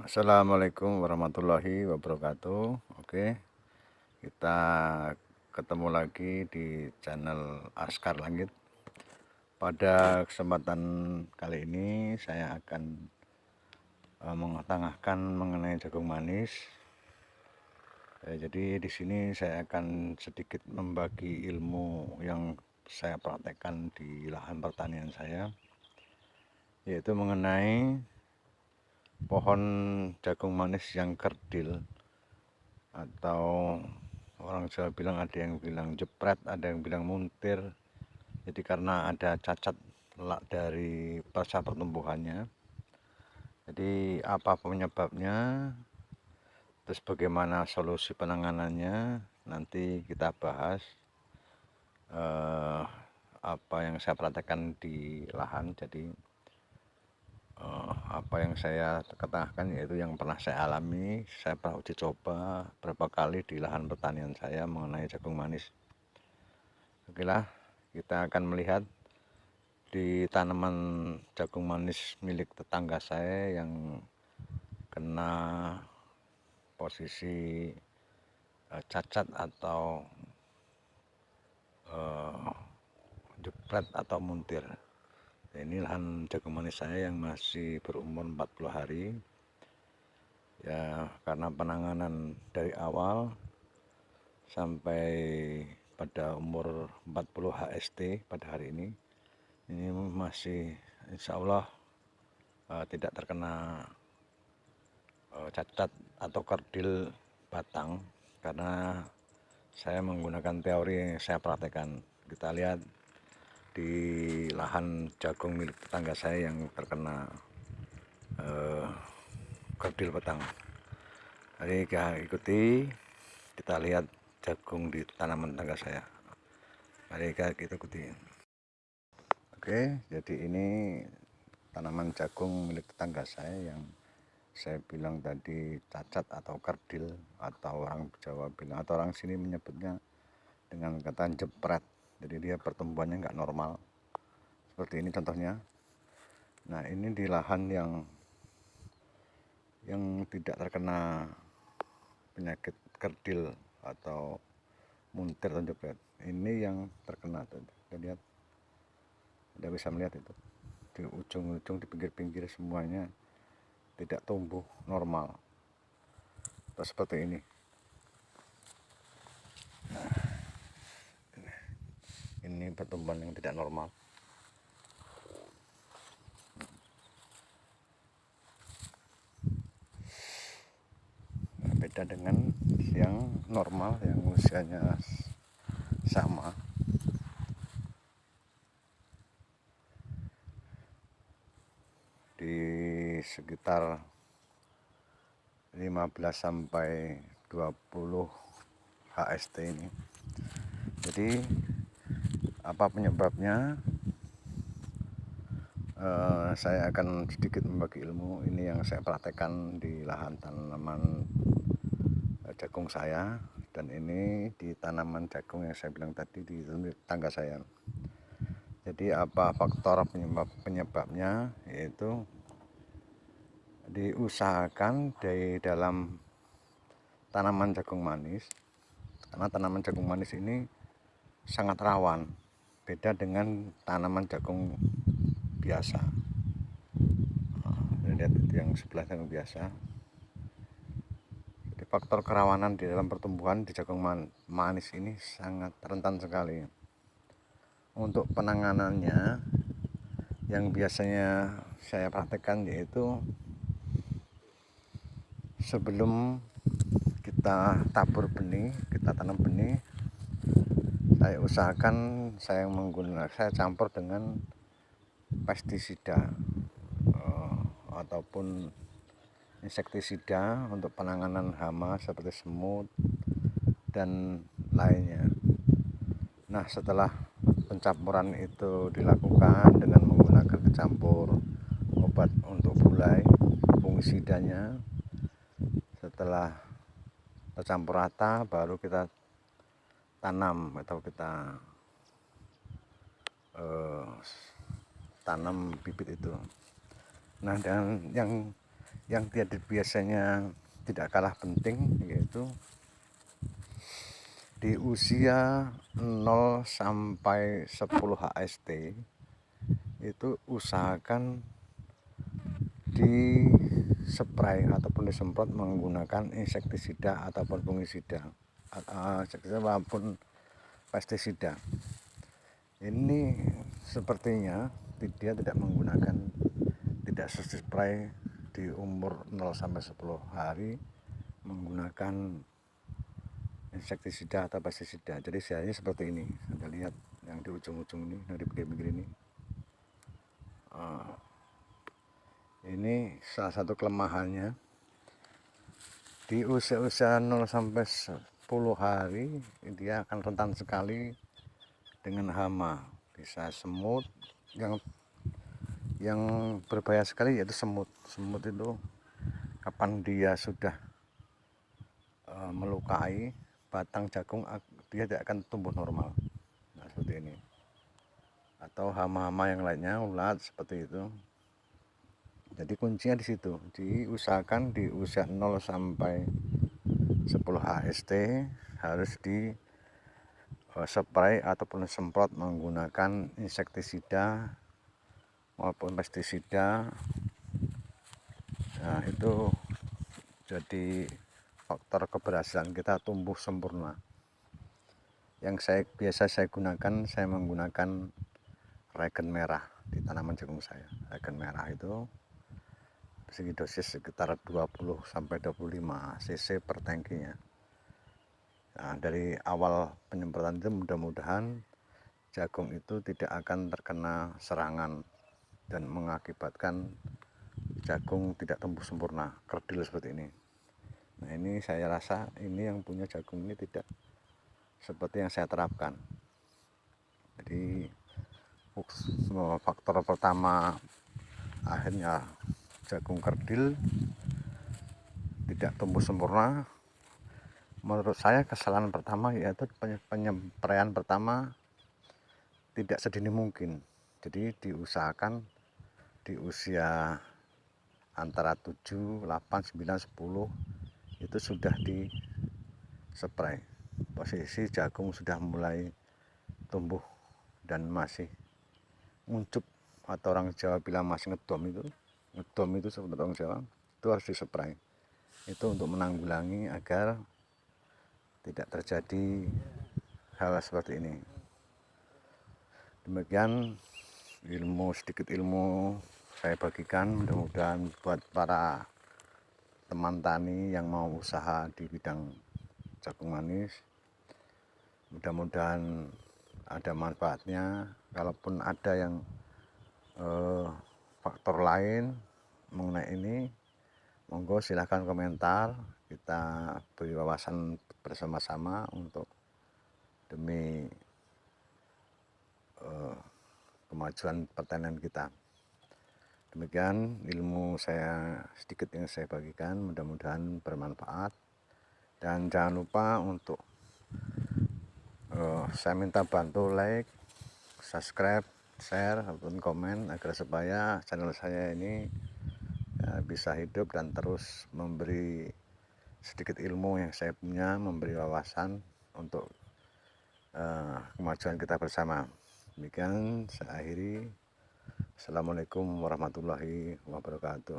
Assalamualaikum warahmatullahi wabarakatuh. Oke, kita ketemu lagi di channel Askar Langit. Pada kesempatan kali ini saya akan mengetengahkan mengenai jagung manis. Jadi di sini saya akan sedikit membagi ilmu yang saya praktekkan di lahan pertanian saya, yaitu mengenai pohon jagung manis yang kerdil, atau orang Jawa bilang, ada yang bilang jepret, ada yang bilang muntir. Jadi karena ada cacat dari pasca pertumbuhannya. Jadi apa penyebabnya, terus bagaimana solusi penanganannya, nanti kita bahas. Apa yang saya praktekkan di lahan. Jadi apa yang saya katakan yaitu yang pernah saya alami. Saya pernah uji coba berapa kali di lahan pertanian saya mengenai jagung manis. Oke lah, kita akan melihat di tanaman jagung manis milik tetangga saya yang kena posisi cacat atau jepret atau muntir. Ini lahan jagung manis saya yang masih berumur 40 hari. Ya, karena penanganan dari awal sampai pada umur 40 HST pada hari ini masih insya Allah tidak terkena cacat atau kerdil batang, karena saya menggunakan teori yang saya praktekkan. Kita lihat di lahan jagung milik tetangga saya yang terkena kerdil batang. Jadi kita ikuti, kita lihat jagung di tanaman tetangga saya. Mari kita ikuti. Oke, jadi ini tanaman jagung milik tetangga saya yang saya bilang tadi cacat atau kerdil, atau orang Jawa bilang, atau orang sini menyebutnya dengan kata jepret. Jadi dia pertumbuhannya nggak normal. Seperti ini contohnya. Nah, ini di lahan yang tidak terkena penyakit kerdil atau muntir atau jepret. Ini yang terkena tuh. Kita lihat, Anda bisa melihat itu di ujung-ujung, di pinggir-pinggir semuanya tidak tumbuh normal. Atau seperti ini. Nah, ini pertumbuhan yang tidak normal. Nah, beda dengan yang normal, yang usianya sama. Di sekitar 15 sampai 20 HST ini. Jadi apa penyebabnya? Saya akan sedikit membagi ilmu ini yang saya praktekkan di lahan tanaman jagung saya, dan ini di tanaman jagung yang saya bilang tadi di tangga saya. Jadi apa faktor penyebabnya, yaitu diusahakan dari dalam tanaman jagung manis, karena tanaman jagung manis ini sangat rawan, beda dengan tanaman jagung biasa. Lihat itu yang sebelah jagung biasa. Jadi faktor kerawanan di dalam pertumbuhan di jagung manis ini sangat rentan sekali. Untuk penanganannya yang biasanya saya praktekkan, yaitu sebelum kita tabur benih, kita tanam benih, saya usahakan saya campur dengan pestisida ataupun insektisida untuk penanganan hama seperti semut dan lainnya. Nah, setelah pencampuran itu dilakukan dengan menggunakan kecampur obat untuk bulai, fungisidanya, setelah tercampur rata baru kita tanam atau kita tanam bibit itu. Nah, dan yang biasanya tidak kalah penting, yaitu di usia 0 sampai 10 HST itu usahakan di spray ataupun disemprot menggunakan insektisida ataupun fungisida, ataupun pestisida. Ini sepertinya dia tidak menggunakan, tidak spray di umur 0 sampai 10 hari menggunakan insektisida atau pestisida. Jadi sianya seperti ini. Anda lihat yang di ujung-ujung ini, yang di pinggir-pinggir ini. Ini salah satu kelemahannya. Di usia-usia 0 sampai 10 hari dia akan rentan sekali dengan hama, bisa semut. Yang berbahaya sekali yaitu semut. Semut itu kapan dia sudah melukai batang jagung, dia tidak akan tumbuh normal. Nah, seperti ini. Atau hama-hama yang lainnya, ulat seperti itu. Jadi kuncinya di situ. Diusahakan di usia 0 sampai 10 HST harus di spray ataupun semprot menggunakan insektisida maupun pestisida. Nah, itu jadi faktor keberhasilan kita tumbuh sempurna. Yang biasa saya gunakan, saya menggunakan regen merah di tanaman jagung saya. Regen merah itu segi dosis sekitar 20 sampai 25 cc per tangkinya. Nah, dari awal penyemprotan itu mudah-mudahan jagung itu tidak akan terkena serangan dan mengakibatkan jagung tidak tumbuh sempurna, kerdil seperti ini. Nah, ini saya rasa ini yang punya jagung ini tidak seperti yang saya terapkan. Jadi faktor pertama akhirnya jagung kerdil, tidak tumbuh sempurna. Menurut saya kesalahan pertama yaitu penyampaian pertama tidak sedini mungkin. Jadi diusahakan di usia antara 7, 8, 9, 10 itu sudah di spray. Posisi jagung sudah mulai tumbuh dan masih nguncup, atau orang Jawa bilang masih ngedom itu seperti orang Jawa, itu harus di spray. Itu untuk menanggulangi agar tidak terjadi hal seperti ini. Demikian sedikit ilmu saya bagikan, mudah-mudahan buat para teman tani yang mau usaha di bidang jagung manis, mudah-mudahan ada manfaatnya. Kalaupun ada yang faktor lain mengenai ini, monggo silahkan komentar, kita beri wawasan bersama-sama untuk demi kemajuan pertanian kita. Demikian ilmu saya sedikit yang saya bagikan, mudah-mudahan bermanfaat. Dan jangan lupa untuk saya minta bantu like, subscribe, share, ataupun komen agar supaya channel saya ini bisa hidup dan terus memberi sedikit ilmu yang saya punya, memberi wawasan untuk kemajuan kita bersama. Demikian saya akhiri. Assalamualaikum warahmatullahi wabarakatuh.